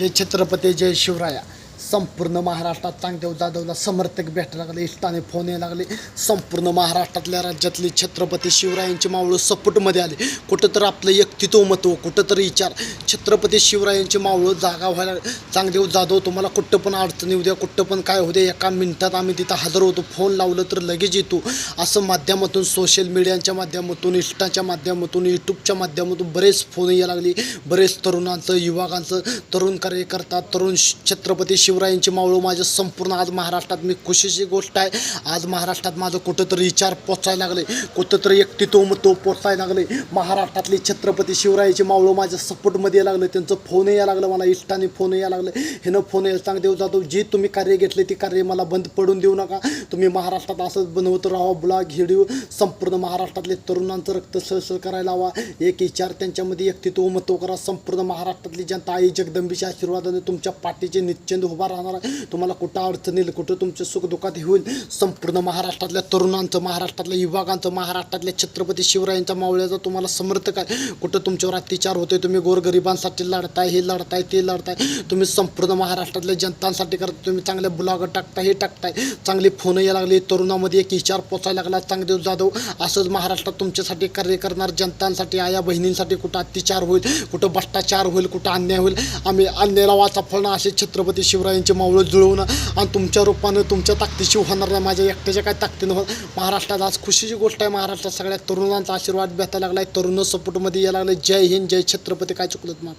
जय छत्रपती जय शिवराया. संपूर्ण महाराष्ट्रात चांगदेव जाधवला समर्थक भेटायला लागले, इष्टाने फोन यायला लागले. संपूर्ण महाराष्ट्रातल्या राज्यातली छत्रपती शिवरायांची मावळं सपोर्टमध्ये आली. कुठं तर आपलं व्यक्तित्व महत्त्व, कुठं तर विचार. छत्रपती शिवरायांची मावळं जागा व्हायला. चांगदेव जाधव तुम्हाला कुठं पण अडचणी येऊ द्या, कुठं पण काय होऊ द्या, एका मिनिटात आम्ही तिथं हजर होतो. फोन लावलं तर लगेच येतो. असं माध्यमातून, सोशल मीडियाच्या माध्यमातून, इंस्टाच्या माध्यमातून, यूट्यूबच्या माध्यमातून बरेच फोन यायला लागले. बरेच तरुणांचं, युवकांचं, तरुण कार्यकर्ता, तरुण छत्रपती शिवरायांची मावळं माझं संपूर्ण आज महाराष्ट्रात. मी खुशीची गोष्ट आहे, आज महाराष्ट्रात माझं कुठंतरी विचार पोचायला लागले, कुठंतरी व्यक्तित्व महत्त्व पोचायला लागले. महाराष्ट्रातली छत्रपती शिवरायांची मावळं माझ्या सपोर्टमध्ये यायला लागलं. त्यांचं फोन यायला लागलं, मला इष्टाने फोन यायला लागलं. ह्यानं फोन यायला चांगदेव जाधव जी तुम्ही कार्य घेतले ती कार्य मला बंद पडून देऊ नका. तुम्ही महाराष्ट्रात असंच बनवत राहा. ब्लॉग व्हिडिओ संपूर्ण महाराष्ट्रातले तरुणांचं रक्त सळसळ करायला हवा. एक विचार त्यांच्यामध्ये व्यक्तित्व महत्त्व करा. संपूर्ण महाराष्ट्रातली जनता आई जगदंबीच्या आशीर्वादाने तुमच्या पाठीचे निश्चिंत उभा राहणार आहे. तुम्हाला कुठं अडचण येईल, कुठं तुमच्या सुखदुःखात होईल. संपूर्ण महाराष्ट्रातल्या तरुणांचं, महाराष्ट्रातल्या युवकांचं, महाराष्ट्रातल्या छत्रपती शिवरायांच्या मावळ्याचा तुम्हाला समर्थक आहे. कुठं तुमच्यावर अत्याचार होते, तुम्ही गोरगरिबांसाठी लढताय, हे लढताय, ते लढताय. तुम्ही संपूर्ण महाराष्ट्रातल्या जनतांसाठी करता. तुम्ही चांगले ब्लॉग टाकताय, हे टाकताय. चांगले फोन यायला लागले. तरुणामध्ये एक विचार पोचायला लागला. चांगदेव जाधव असंच महाराष्ट्रात तुमच्यासाठी कार्य करणार. जनतांसाठी, आया बहिणींसाठी कुठं अत्याचार होईल, कुठं भ्रष्टाचार होईल, कुठं अन्याय होईल, आम्ही अन्यायाला वाचा फळणं असे छत्रपती शिवरायांचे मावळं जुळवून आणि तुमच्या रूपानं, तुमच्या ताकदीशी होणार नाही, माझ्या एकट्याच्या काय ताकदीनं हो. महाराष्ट्रात आज खुशीची गोष्ट आहे. महाराष्ट्रात सगळ्या तरुणांचा आशीर्वाद भेटायला लागला आहे. तरुण सपोर्टमध्ये यायला लागले. जय हिंद, जय छत्रपती. काय चुकलं मग.